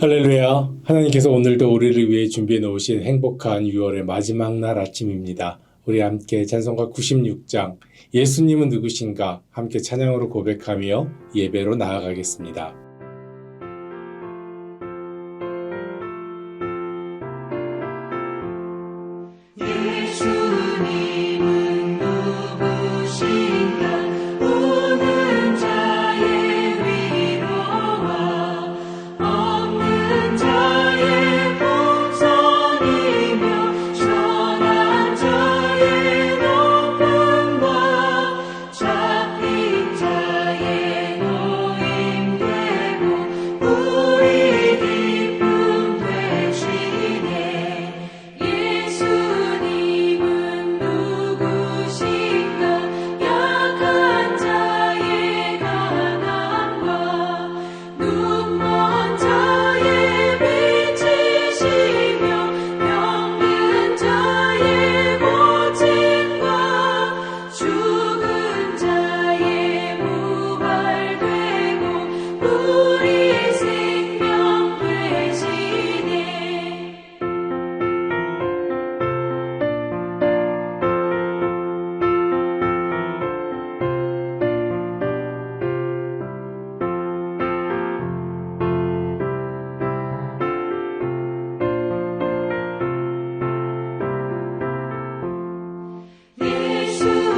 할렐루야. 하나님께서 오늘도 우리를 위해 준비해 놓으신 행복한 6월의 마지막 날 아침입니다. 우리 함께 찬송가 96장 예수님은 누구신가 함께 찬양으로 고백하며 예배로 나아가겠습니다. 예수님은 누구신가 우는 자의 위로와 없는 자의 풍성이며 선한 자의 높음과 잡힌 자의 노임되고 우리 기쁨 되시네. 예수님은 누구신가 약한 자의 가난과 눈먼 자의 빛이시며 병든 자의 고침과 죽은 자의 부활되고 우리 생명 되시네.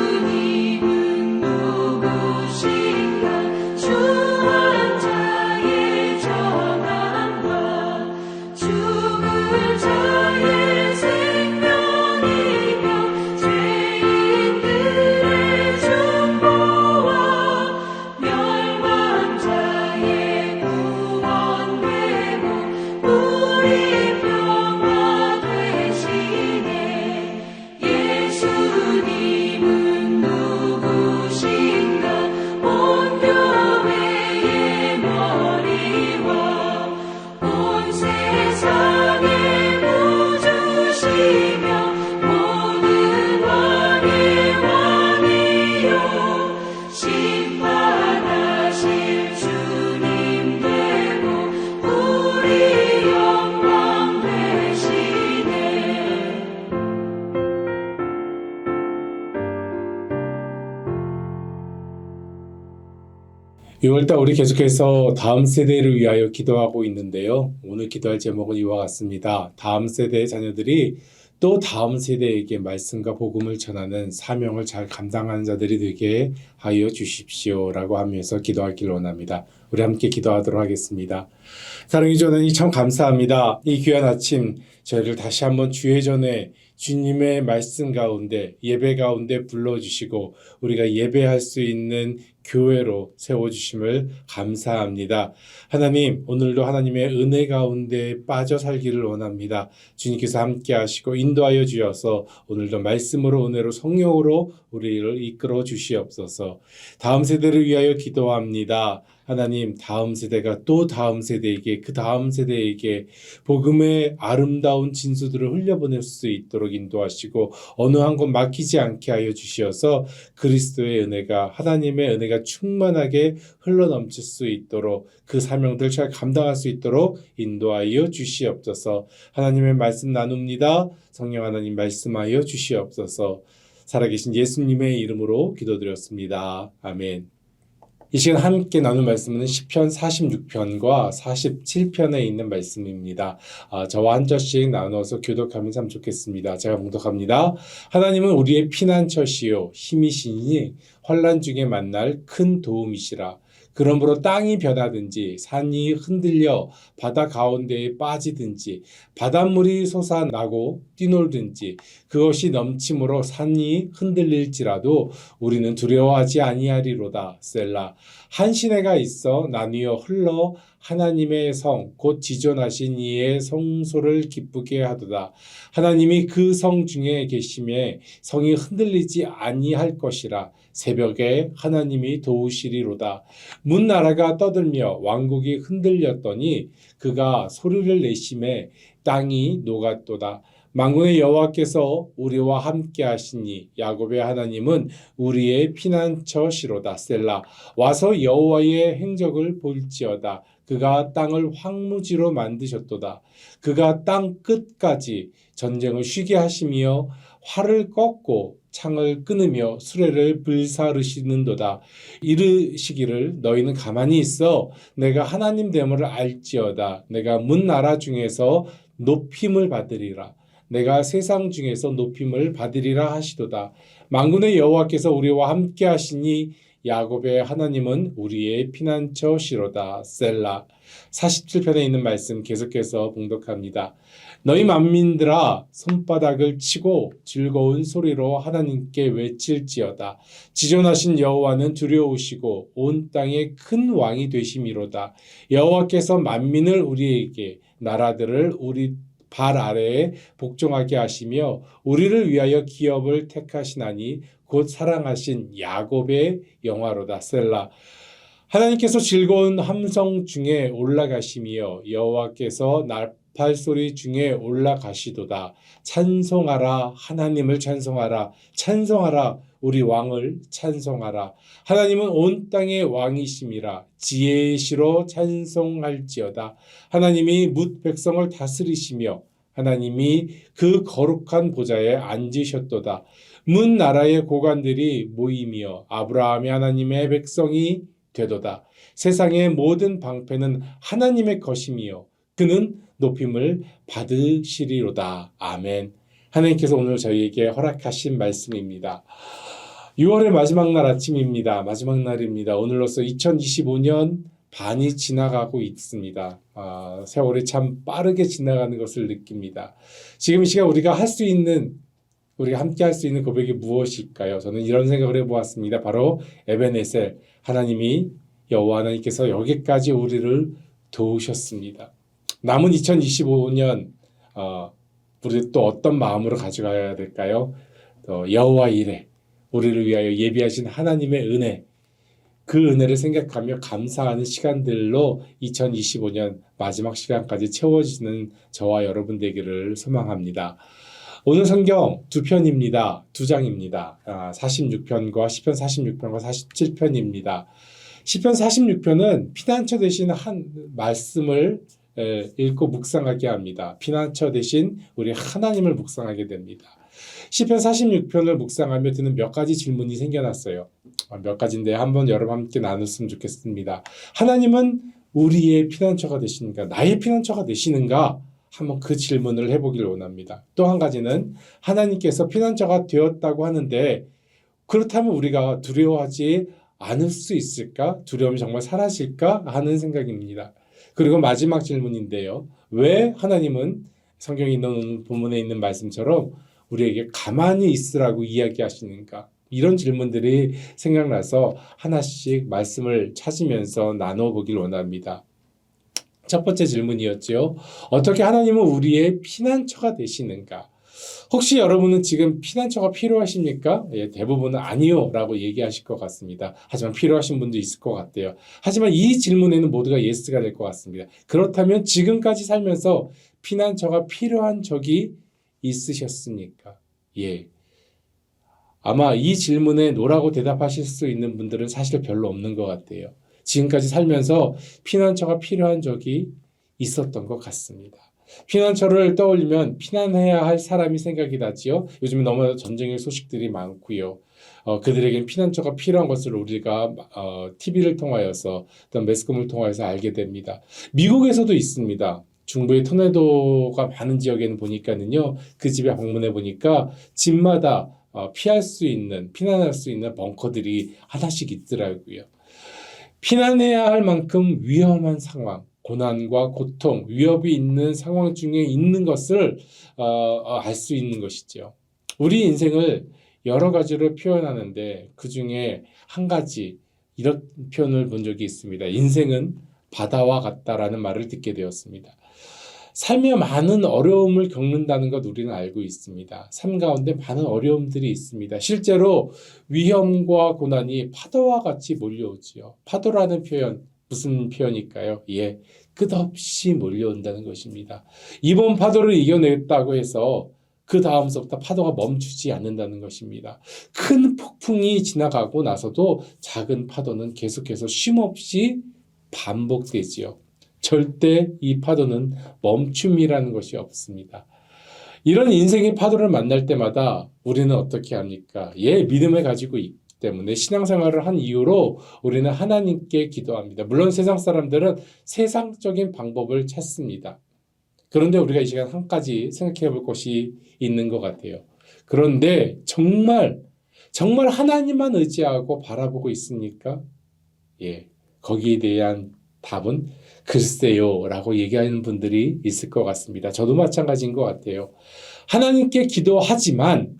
예수님은 누구신가 주한 자의 전함과 죽을 자의 생명이며 죄인들의 중보와 멸망 자의 구원되고 우리 평화 되시네. 예수님은 누구신가 온 교회의 머리와 온 세상의 구주시며 모든 왕의 왕이요 심판하실 주님 되고 우리 영광 되시네. 이 6월달 우리 계속해서 다음 세대를 위하여 기도하고 있는데요. 오늘 기도할 제목은 이와 같습니다. 다음 세대의 자녀들이 또 다음 세대에게 말씀과 복음을 전하는 사명을 잘 감당하는 자들이 되게 하여 주십시오라고 하면서 기도하기를 원합니다. 우리 함께 기도하도록 하겠습니다. 사랑해 주님 하나님 참 감사합니다. 이 귀한 아침 저희를 다시 한번 주의 전에 주님의 말씀 가운데 예배 가운데 불러주시고 우리가 예배할 수 있는 교회로 세워주심을 감사합니다. 하나님 오늘도 하나님의 은혜 가운데 빠져 살기를 원합니다. 주님께서 함께 하시고 인도하여 주셔서 오늘도 말씀으로 은혜로 성령으로 우리를 이끌어 주시옵소서. 다음 세대를 위하여 기도합니다. 하나님 다음 세대가 또 다음 세대에게 그 다음 세대에게 복음의 아름다운 진수들을 흘려보낼 수 있도록 인도하시고 어느 한 곳 막히지 않게 하여 주시어서 그리스도의 은혜가 하나님의 은혜가 충만하게 흘러넘칠 수 있도록 그 사명들 잘 감당할 수 있도록 인도하여 주시옵소서. 하나님의 말씀 나눕니다. 성령 하나님 말씀하여 주시옵소서. 살아계신 예수님의 이름으로 기도드렸습니다. 아멘. 이 시간 함께 나눌 말씀은 시편 46편과 47편에 있는 말씀입니다. 저와 한 절씩 나눠서 교독하면 참 좋겠습니다. 제가 봉독합니다. 하나님은 우리의 피난처시요 힘이시니 환난 중에 만날 큰 도움이시라. 그러므로 땅이 변하든지 산이 흔들려 바다 가운데에 빠지든지 바닷물이 솟아나고 뛰놀든지 그것이 넘침으로 산이 흔들릴지라도 우리는 두려워하지 아니하리로다. 셀라. 한 시내가 있어 나뉘어 흘러 하나님의 성 곧 지존하신 이의 성소를 기쁘게 하도다. 하나님이 그 성 중에 계심에 성이 흔들리지 아니할 것이라. 새벽에 하나님이 도우시리로다. 문 나라가 떠들며 왕국이 흔들렸더니 그가 소리를 내심에 땅이 녹았도다. 만군의 여호와께서 우리와 함께 하시니 야곱의 하나님은 우리의 피난처시로다. 셀라. 와서 여호와의 행적을 볼지어다. 그가 땅을 황무지로 만드셨도다. 그가 땅 끝까지 전쟁을 쉬게 하시며 활을 꺾고 창을 끊으며 수레를 불사르시는도다. 이르시기를 너희는 가만히 있어 내가 하나님 됨을 알지어다. 내가 문 나라 중에서 높임을 받으리라. 내가 세상 중에서 높임을 받으리라 하시도다. 만군의 여호와께서 우리와 함께 하시니 야곱의 하나님은 우리의 피난처시로다. 셀라. 47편에 있는 말씀 계속해서 봉독합니다. 너희 만민들아 손바닥을 치고 즐거운 소리로 하나님께 외칠지어다. 지존하신 여호와는 두려우시고 온 땅의 큰 왕이 되심이로다. 여호와께서 만민을 우리에게 나라들을 우리 발 아래에 복종하게 하시며 우리를 위하여 기업을 택하시나니 곧 사랑하신 야곱의 영화로다. 셀라. 하나님께서 즐거운 함성 중에 올라가시며 여호와께서 나팔 소리 중에 올라가시도다. 찬송하라. 하나님을 찬송하라. 찬송하라. 우리 왕을 찬송하라. 하나님은 온 땅의 왕이심이라. 지혜의 시로 찬송할지어다. 하나님이 뭇 백성을 다스리시며 하나님이 그 거룩한 보좌에 앉으셨도다. 문 나라의 고관들이 모이며 아브라함의 하나님의 백성이 되도다. 세상의 모든 방패는 하나님의 것이며 그는 높임을 받으시리로다. 아멘. 하나님께서 오늘 저희에게 허락하신 말씀입니다. 6월의 마지막 날 아침입니다. 마지막 날입니다. 오늘로써 2025년 반이 지나가고 있습니다. 세월이 참 빠르게 지나가는 것을 느낍니다. 지금 이 시간 우리가 함께 할 수 있는 고백이 무엇일까요? 저는 이런 생각을 해보았습니다. 바로 에베네셀, 하나님이 여호와 하나님께서 여기까지 우리를 도우셨습니다. 남은 2025년 우리 또 어떤 마음으로 가져가야 될까요? 여호와 이레, 우리를 위하여 예비하신 하나님의 은혜, 그 은혜를 생각하며 감사하는 시간들로 2025년 마지막 시간까지 채워지는 저와 여러분 되기를 소망합니다. 오늘 성경 두 편입니다. 두 장입니다. 46편과 시편 46편과 47편입니다. 시편 46편은 피난처 대신 한 말씀을 읽고 묵상하게 합니다. 피난처 대신 우리 하나님을 묵상하게 됩니다. 시편 46편을 묵상하며 드는 몇 가지 질문이 생겨났어요. 몇 가지인데 한번 여러분 함께 나눴으면 좋겠습니다. 하나님은 우리의 피난처가 되시는가? 나의 피난처가 되시는가? 한번 그 질문을 해보길 원합니다. 또 한 가지는 하나님께서 피난처가 되었다고 하는데 그렇다면 우리가 두려워하지 않을 수 있을까? 두려움이 정말 사라질까? 하는 생각입니다. 그리고 마지막 질문인데요. 왜 하나님은 성경에 있는 본문에 있는 말씀처럼 우리에게 가만히 있으라고 이야기하시는가? 이런 질문들이 생각나서 하나씩 말씀을 찾으면서 나눠보길 원합니다. 첫 번째 질문이었죠. 어떻게 하나님은 우리의 피난처가 되시는가? 혹시 여러분은 지금 피난처가 필요하십니까? 대부분은 아니요 라고 얘기하실 것 같습니다. 하지만 필요하신 분도 있을 것 같아요. 하지만 이 질문에는 모두가 예스가 될 것 같습니다. 그렇다면 지금까지 살면서 피난처가 필요한 적이 있으셨습니까? 예. 아마 이 질문에 노라고 대답하실 수 있는 분들은 사실 별로 없는 것 같아요. 지금까지 살면서 피난처가 필요한 적이 있었던 것 같습니다. 피난처를 떠올리면 피난해야 할 사람이 생각이 나지요. 요즘 너무 전쟁의 소식들이 많고요. 그들에겐 피난처가 필요한 것을 우리가 TV를 통하여서 어떤 매스컴을 통해서 알게 됩니다. 미국에서도 있습니다. 중부의 토네도가 많은 지역에는 보니까는요. 그 집에 방문해 보니까 집마다 피할 수 있는, 피난할 수 있는 벙커들이 하나씩 있더라고요. 피난해야 할 만큼 위험한 상황, 고난과 고통, 위협이 있는 상황 중에 있는 것을 알 수 있는 것이죠. 우리 인생을 여러 가지로 표현하는데 그 중에 한 가지 이런 표현을 본 적이 있습니다. 인생은 바다와 같다라는 말을 듣게 되었습니다. 삶에 많은 어려움을 겪는다는 것 우리는 알고 있습니다. 삶 가운데 많은 어려움들이 있습니다. 실제로 위험과 고난이 파도와 같이 몰려오지요. 파도라는 표현, 무슨 표현일까요? 예, 끝없이 몰려온다는 것입니다. 이번 파도를 이겨냈다고 해서 그 다음서부터 파도가 멈추지 않는다는 것입니다. 큰 폭풍이 지나가고 나서도 작은 파도는 계속해서 쉼없이 반복되지요. 절대 이 파도는 멈춤이라는 것이 없습니다. 이런 인생의 파도를 만날 때마다 우리는 어떻게 합니까? 믿음을 가지고 있기 때문에 신앙생활을 한 이후로 우리는 하나님께 기도합니다. 물론 세상 사람들은 세상적인 방법을 찾습니다. 그런데 우리가 이 시간 한 가지 생각해 볼 것이 있는 것 같아요. 그런데 정말 하나님만 의지하고 바라보고 있습니까? 거기에 대한 답은 글쎄요 라고 얘기하는 분들이 있을 것 같습니다. 저도 마찬가지인 것 같아요. 하나님께 기도하지만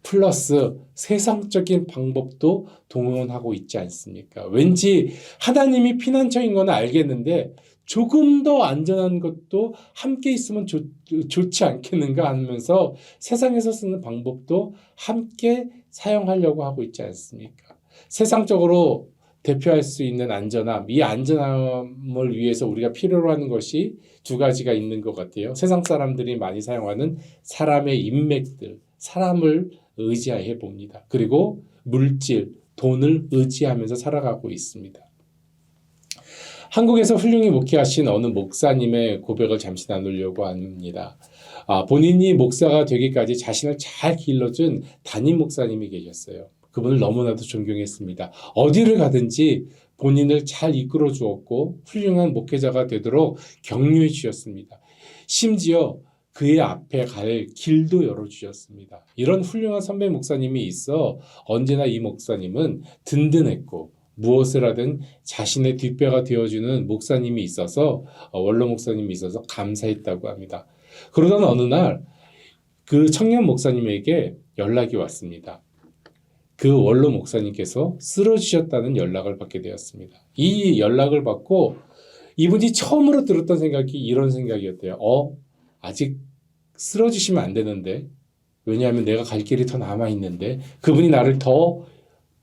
플러스 세상적인 방법도 동원하고 있지 않습니까? 왠지 하나님이 피난처인 건 알겠는데 조금 더 안전한 것도 함께 있으면 좋지 않겠는가 하면서 세상에서 쓰는 방법도 함께 사용하려고 하고 있지 않습니까? 세상적으로 대표할 수 있는 안전함, 이 안전함을 위해서 우리가 필요로 하는 것이 두 가지가 있는 것 같아요. 세상 사람들이 많이 사용하는 사람의 인맥들, 사람을 의지해 봅니다. 그리고 물질, 돈을 의지하면서 살아가고 있습니다. 한국에서 훌륭히 목회하신 어느 목사님의 고백을 잠시 나누려고 합니다. 본인이 목사가 되기까지 자신을 잘 길러준 담임 목사님이 계셨어요. 그분을 너무나도 존경했습니다. 어디를 가든지 본인을 잘 이끌어 주었고 훌륭한 목회자가 되도록 격려해 주셨습니다. 심지어 그의 앞에 갈 길도 열어주셨습니다. 이런 훌륭한 선배 목사님이 있어 언제나 이 목사님은 든든했고 무엇을 하든 자신의 뒷배가 되어주는 목사님이 있어서 원로 목사님이 있어서 감사했다고 합니다. 그러던 어느 날 그 청년 목사님에게 연락이 왔습니다. 그 원로 목사님께서 쓰러지셨다는 연락을 받게 되었습니다. 이 연락을 받고 이분이 처음으로 들었던 생각이 이런 생각이었대요. 아직 쓰러지시면 안 되는데, 왜냐하면 내가 갈 길이 더 남아있는데, 그분이 나를 더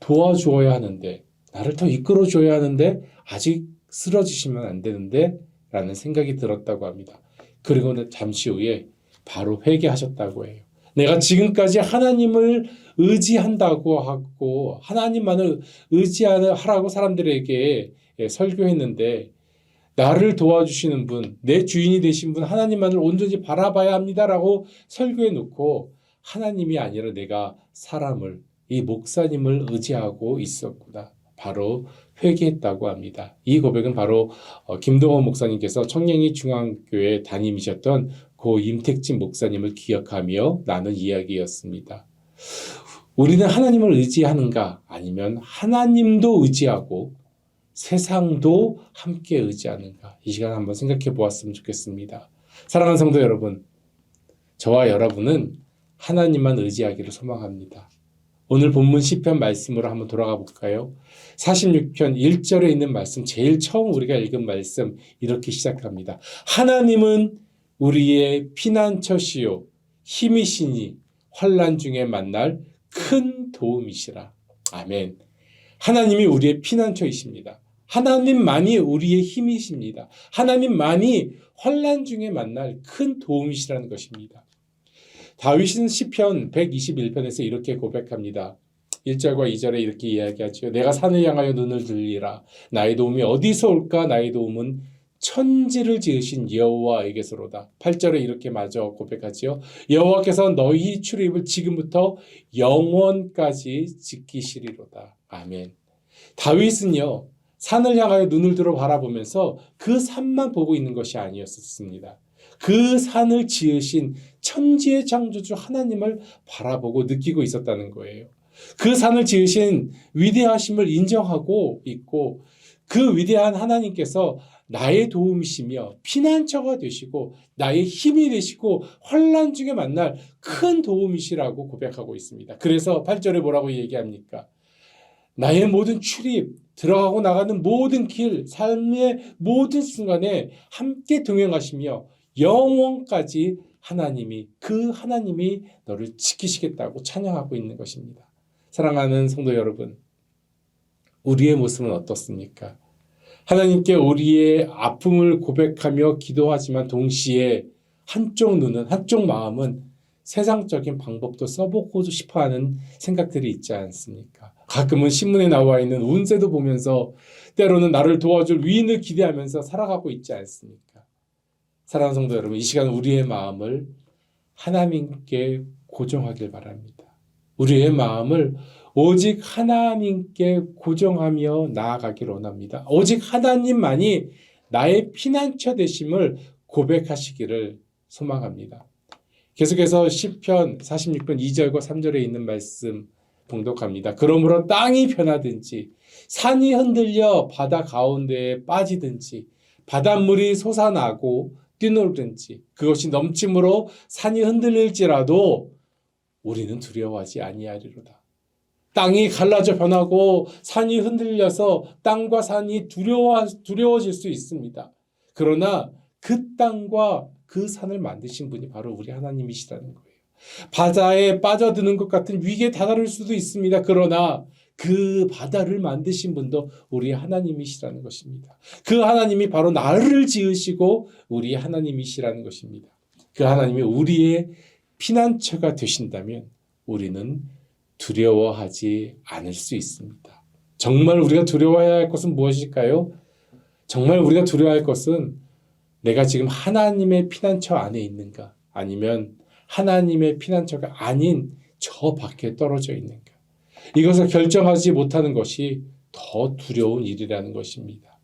도와주어야 하는데, 나를 더 이끌어줘야 하는데 아직 쓰러지시면 안 되는데 라는 생각이 들었다고 합니다. 그리고 잠시 후에 바로 회개하셨다고 해요. 내가 지금까지 하나님을 의지한다고 하고 하나님만을 의지하라고 사람들에게 설교했는데 나를 도와주시는 분, 내 주인이 되신 분 하나님만을 온전히 바라봐야 합니다라고 설교해 놓고 하나님이 아니라 내가 사람을, 이 목사님을 의지하고 있었구나. 바로 회개했다고 합니다. 이 고백은 바로 김동원 목사님께서 청량리 중앙교회 담임이셨던 고 임택진 목사님을 기억하며 나눈 이야기였습니다. 우리는 하나님을 의지하는가? 아니면 하나님도 의지하고 세상도 함께 의지하는가? 이 시간 한번 생각해 보았으면 좋겠습니다. 사랑하는 성도 여러분, 저와 여러분은 하나님만 의지하기를 소망합니다. 오늘 본문 시편 말씀으로 한번 돌아가 볼까요? 46편 1절에 있는 말씀, 제일 처음 우리가 읽은 말씀 이렇게 시작합니다. 하나님은 우리의 피난처시요 힘이시니 환난 중에 만날 큰 도움이시라. 아멘. 하나님이 우리의 피난처이십니다. 하나님만이 우리의 힘이십니다. 하나님만이 환난 중에 만날 큰 도움이시라는 것입니다. 다윗은 시편 121편에서 이렇게 고백합니다. 1절과 2절에 이렇게 이야기하죠. 내가 산을 향하여 눈을 들리라. 나의 도움이 어디서 올까? 나의 도움은 천지를 지으신 여호와에게서로다. 8절에 이렇게 마저 고백하지요. 여호와께서 너희 출입을 지금부터 영원까지 지키시리로다. 아멘. 다윗은요, 산을 향하여 눈을 들어 바라보면서 그 산만 보고 있는 것이 아니었습니다. 그 산을 지으신 천지의 창조주 하나님을 바라보고 느끼고 있었다는 거예요. 그 산을 지으신 위대하심을 인정하고 있고 그 위대한 하나님께서 나의 도움이시며 피난처가 되시고 나의 힘이 되시고 환난 중에 만날 큰 도움이시라고 고백하고 있습니다. 그래서 8절에 뭐라고 얘기합니까? 나의 모든 출입, 들어가고 나가는 모든 길, 삶의 모든 순간에 함께 동행하시며 영원까지 그 하나님이 너를 지키시겠다고 찬양하고 있는 것입니다. 사랑하는 성도 여러분, 우리의 모습은 어떻습니까? 하나님께 우리의 아픔을 고백하며 기도하지만 동시에 한쪽 눈은, 한쪽 마음은 세상적인 방법도 써보고 싶어하는 생각들이 있지 않습니까? 가끔은 신문에 나와 있는 운세도 보면서 때로는 나를 도와줄 위인을 기대하면서 살아가고 있지 않습니까? 사랑하는 성도 여러분, 이 시간 우리의 마음을 하나님께 고정하길 바랍니다. 우리의 마음을 오직 하나님께 고정하며 나아가길 원합니다. 오직 하나님만이 나의 피난처 되심을 고백하시기를 소망합니다. 계속해서 시편 46편 2절과 3절에 있는 말씀 봉독합니다. 그러므로 땅이 변하든지 산이 흔들려 바다 가운데에 빠지든지 바닷물이 솟아나고 뛰놀든지 그것이 넘침으로 산이 흔들릴지라도 우리는 두려워하지 아니하리로다. 땅이 갈라져 변하고 산이 흔들려서 땅과 산이 두려워질 수 있습니다. 그러나 그 땅과 그 산을 만드신 분이 바로 우리 하나님이시라는 거예요. 바다에 빠져드는 것 같은 위기에 다다를 수도 있습니다. 그러나 그 바다를 만드신 분도 우리 하나님이시라는 것입니다. 그 하나님이 바로 나를 지으시고 우리 하나님이시라는 것입니다. 그 하나님이 우리의 피난처가 되신다면 우리는 두려워하지 않을 수 있습니다. 정말 우리가 두려워해야 할 것은 무엇일까요? 정말 우리가 두려워할 것은 내가 지금 하나님의 피난처 안에 있는가? 아니면 하나님의 피난처가 아닌 저 밖에 떨어져 있는가? 이것을 결정하지 못하는 것이 더 두려운 일이라는 것입니다.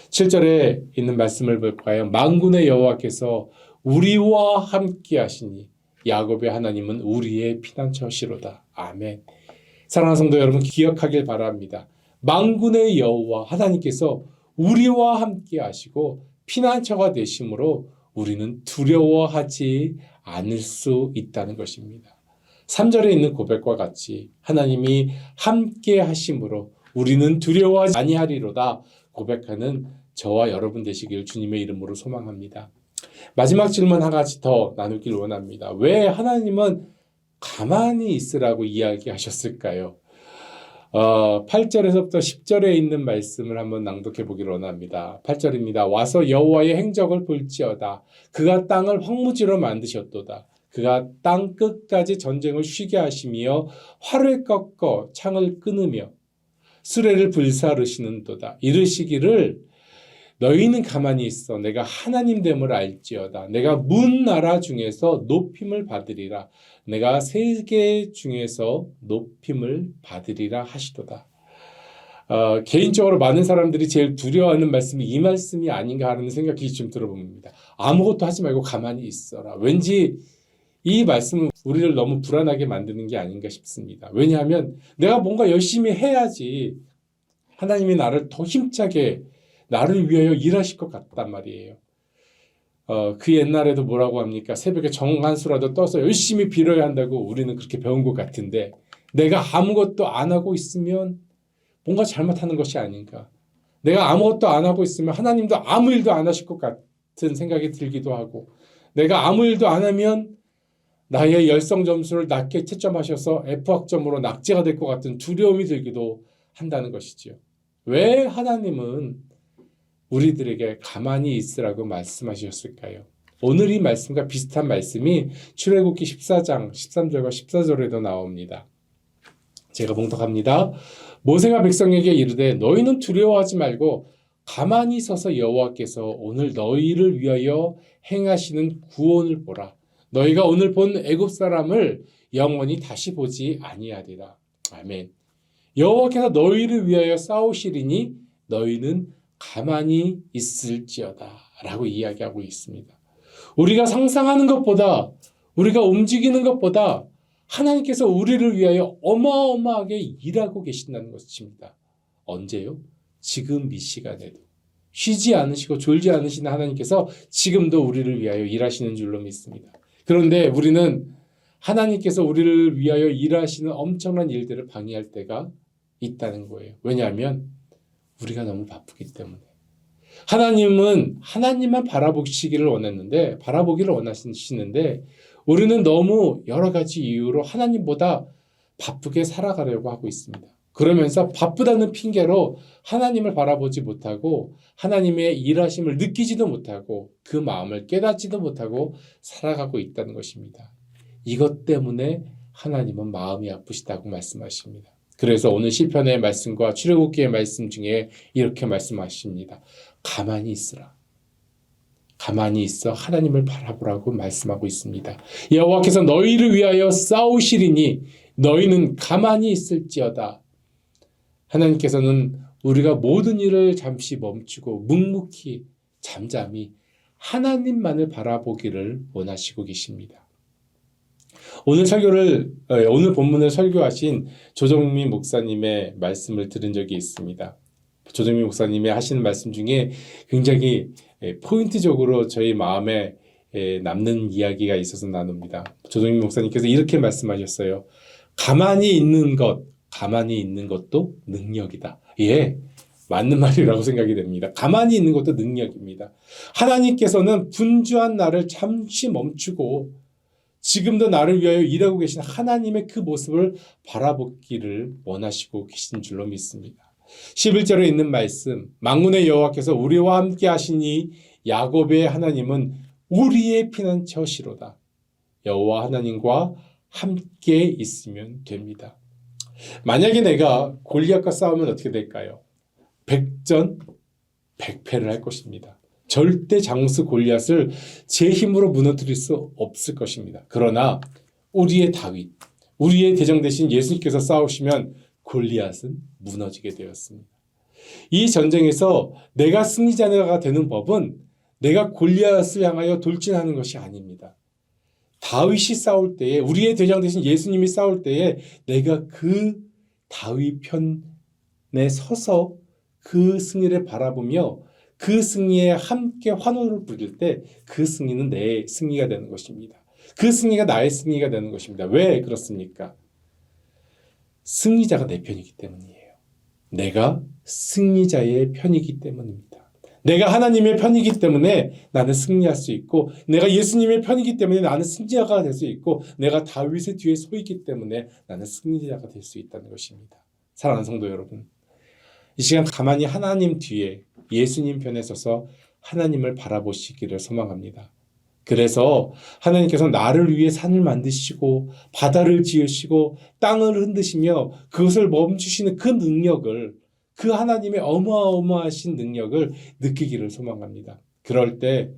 7절에 있는 말씀을 볼까요? 만군의 여호와께서 우리와 함께 하시니 야곱의 하나님은 우리의 피난처시로다. 아멘. 사랑하는 성도 여러분, 기억하길 바랍니다. 만군의 여호와 하나님께서 우리와 함께 하시고 피난처가 되심으로 우리는 두려워하지 않을 수 있다는 것입니다. 3절에 있는 고백과 같이 하나님이 함께 하심으로 우리는 두려워하지 아니하리로다 고백하는 저와 여러분 되시길 주님의 이름으로 소망합니다. 마지막 질문 한 가지 더 나누길 원합니다. 왜 하나님은 가만히 있으라고 이야기하셨을까요? 8절에서부터 10절에 있는 말씀을 한번 낭독해 보기를 원합니다. 8절입니다. 와서 여호와의 행적을 볼지어다. 그가 땅을 황무지로 만드셨도다. 그가 땅 끝까지 전쟁을 쉬게 하시며 활을 꺾어 창을 끊으며 수레를 불사르시는도다. 이르시기를 너희는 가만히 있어 내가 하나님됨을 알지어다. 내가 문 나라 중에서 높임을 받으리라. 내가 세계 중에서 높임을 받으리라 하시도다. 개인적으로 많은 사람들이 제일 두려워하는 말씀이 이 말씀이 아닌가 하는 생각이 좀 들어봅니다. 아무것도 하지 말고 가만히 있어라. 왠지 이 말씀은 우리를 너무 불안하게 만드는 게 아닌가 싶습니다. 왜냐하면 내가 뭔가 열심히 해야지 하나님이 나를 더 힘차게 나를 위하여 일하실 것 같단 말이에요. 그 옛날에도 뭐라고 합니까? 새벽에 정한수라도 떠서 열심히 빌어야 한다고 우리는 그렇게 배운 것 같은데 내가 아무것도 안 하고 있으면 뭔가 잘못하는 것이 아닌가. 내가 아무것도 안 하고 있으면 하나님도 아무 일도 안 하실 것 같은 생각이 들기도 하고 내가 아무 일도 안 하면 나의 열성 점수를 낮게 채점하셔서 F학점으로 낙제가 될 것 같은 두려움이 들기도 한다는 것이지요. 왜 하나님은 우리들에게 가만히 있으라고 말씀하셨을까요? 오늘 이 말씀과 비슷한 말씀이 출애굽기 14장 13절과 14절에도 나옵니다. 제가 봉독합니다. 모세가 백성에게 이르되 너희는 두려워하지 말고 가만히 서서 여호와께서 오늘 너희를 위하여 행하시는 구원을 보라. 너희가 오늘 본 애굽 사람을 영원히 다시 보지 아니하리라. 아멘. 여호와께서 너희를 위하여 싸우시리니 너희는 가만히 있을지어다 라고 이야기하고 있습니다. 우리가 상상하는 것보다 우리가 움직이는 것보다 하나님께서 우리를 위하여 어마어마하게 일하고 계신다는 것입니다. 언제요? 지금 이 시간에도 쉬지 않으시고 졸지 않으시는 하나님께서 지금도 우리를 위하여 일하시는 줄로 믿습니다. 그런데 우리는 하나님께서 우리를 위하여 일하시는 엄청난 일들을 방해할 때가 있다는 거예요. 왜냐하면 우리가 너무 바쁘기 때문에. 하나님은 하나님만 바라보시기를 원하시는데 우리는 너무 여러 가지 이유로 하나님보다 바쁘게 살아가려고 하고 있습니다. 그러면서 바쁘다는 핑계로 하나님을 바라보지 못하고 하나님의 일하심을 느끼지도 못하고 그 마음을 깨닫지도 못하고 살아가고 있다는 것입니다. 이것 때문에 하나님은 마음이 아프시다고 말씀하십니다. 그래서 오늘 시편의 말씀과 출애굽기의 말씀 중에 이렇게 말씀하십니다. 가만히 있으라. 가만히 있어 하나님을 바라보라고 말씀하고 있습니다. 여호와께서 너희를 위하여 싸우시리니 너희는 가만히 있을지어다. 하나님께서는 우리가 모든 일을 잠시 멈추고 묵묵히 잠잠히 하나님만을 바라보기를 원하시고 계십니다. 오늘 본문을 설교하신 조정민 목사님의 말씀을 들은 적이 있습니다. 조정민 목사님의 하시는 말씀 중에 굉장히 포인트적으로 저희 마음에 남는 이야기가 있어서 나눕니다. 조정민 목사님께서 이렇게 말씀하셨어요. 가만히 있는 것도 능력이다. 예, 맞는 말이라고 생각이 됩니다. 가만히 있는 것도 능력입니다. 하나님께서는 분주한 나를 잠시 멈추고 지금도 나를 위하여 일하고 계신 하나님의 그 모습을 바라보기를 원하시고 계신 줄로 믿습니다. 11절에 있는 말씀, 만군의 여호와께서 우리와 함께 하시니 야곱의 하나님은 우리의 피난처시로다. 여호와 하나님과 함께 있으면 됩니다. 만약에 내가 골리앗과 싸우면 어떻게 될까요? 백전 백패를 할 것입니다. 절대 장수 골리앗을 제 힘으로 무너뜨릴 수 없을 것입니다. 그러나 우리의 다윗, 우리의 대장 대신 예수님께서 싸우시면 골리앗은 무너지게 되었습니다. 이 전쟁에서 내가 승리자가 되는 법은 내가 골리앗을 향하여 돌진하는 것이 아닙니다. 다윗이 싸울 때에, 우리의 대장 대신 예수님이 싸울 때에 내가 그 다윗 편에 서서 그 승리를 바라보며 그 승리에 함께 환호를 부릴 때 그 승리는 내 승리가 되는 것입니다. 그 승리가 나의 승리가 되는 것입니다. 왜 그렇습니까? 승리자가 내 편이기 때문이에요. 내가 승리자의 편이기 때문입니다. 내가 하나님의 편이기 때문에 나는 승리할 수 있고, 내가 예수님의 편이기 때문에 나는 승리자가 될 수 있고, 내가 다윗의 뒤에 서 있기 때문에 나는 승리자가 될 수 있다는 것입니다. 사랑하는 성도 여러분, 이 시간 가만히 하나님 뒤에 예수님 편에 서서 하나님을 바라보시기를 소망합니다. 그래서 하나님께서 나를 위해 산을 만드시고 바다를 지으시고 땅을 흔드시며 그것을 멈추시는 그 능력을, 그 하나님의 어마어마하신 능력을 느끼기를 소망합니다. 그럴 때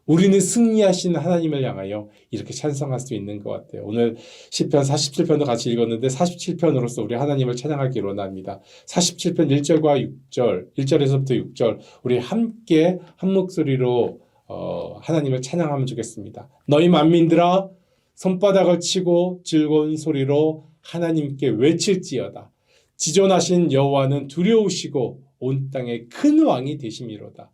우리는 승리하신 하나님을 향하여 이렇게 찬송할 수 있는 것 같아요. 오늘 시편 47편도 같이 읽었는데 47편으로서 우리 하나님을 찬양하기로 원합니다. 47편 1절과 6절, 1절에서부터 6절 우리 함께 한 목소리로 하나님을 찬양하면 좋겠습니다. 너희 만민들아 손바닥을 치고 즐거운 소리로 하나님께 외칠지어다. 지존하신 여호와는 두려우시고 온 땅에 큰 왕이 되심이로다.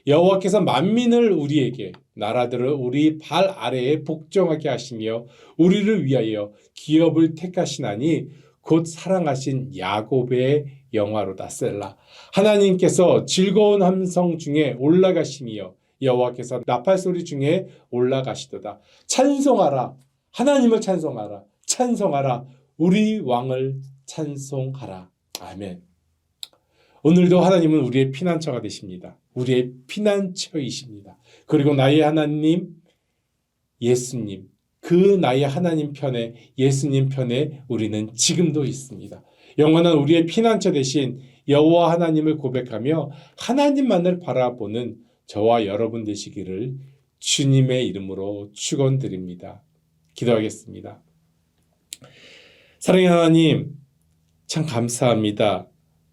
여호와께서 만민을 우리에게, 나라들을 우리 발 아래에 복종하게 하시며 우리를 위하여 기업을 택하시나니 곧 사랑하신 야곱의 영화로다. 셀라. 하나님께서 즐거운 함성 중에 올라가시며 여호와께서 나팔 소리 중에 올라가시도다. 찬송하라. 하나님을 찬송하라. 찬송하라. 우리 왕을 찬송하라. 아멘. 오늘도 하나님은 우리의 피난처가 되십니다. 우리의 피난처이십니다. 그리고 나의 하나님 예수님, 그 나의 하나님 편에, 예수님 편에 우리는 지금도 있습니다. 영원한 우리의 피난처 대신 여호와 하나님을 고백하며 하나님만을 바라보는 저와 여러분 되시기를 주님의 이름으로 축원드립니다. 기도하겠습니다. 사랑의 하나님, 참 감사합니다.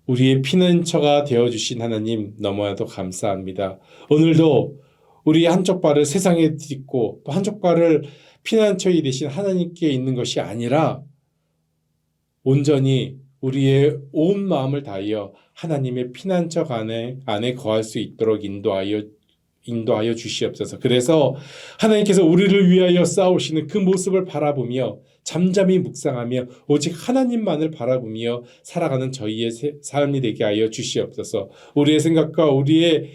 우리의 피난처가 되어주신 하나님 너무나도 감사합니다. 오늘도 우리 한쪽 발을 세상에 딛고 또 한쪽 발을 피난처에 되신 하나님께 있는 것이 아니라 온전히 우리의 온 마음을 다하여 하나님의 피난처 안에 거할 수 있도록 인도하여 주시옵소서. 그래서 하나님께서 우리를 위하여 싸우시는 그 모습을 바라보며 잠잠히 묵상하며 오직 하나님만을 바라보며 살아가는 저희의 삶이 되게 하여 주시옵소서. 우리의 생각과 우리의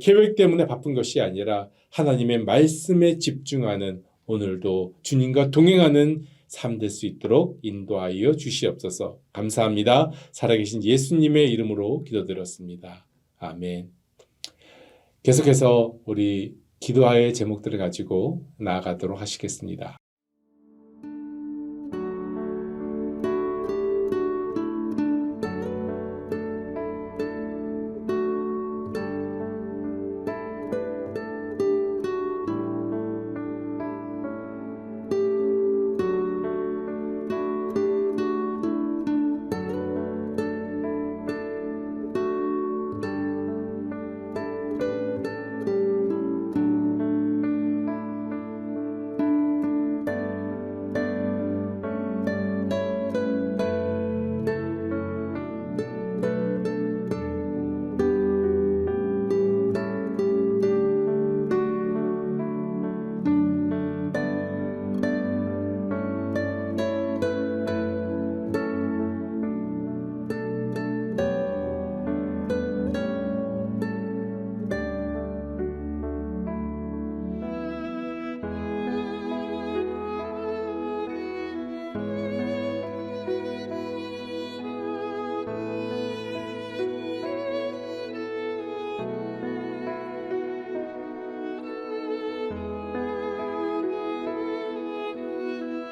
계획 때문에 바쁜 것이 아니라 하나님의 말씀에 집중하는, 오늘도 주님과 동행하는 삶 될 수 있도록 인도하여 주시옵소서. 감사합니다. 살아계신 예수님의 이름으로 기도드렸습니다. 아멘. 계속해서 우리 기도의 제목들을 가지고 나아가도록 하시겠습니다.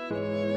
주님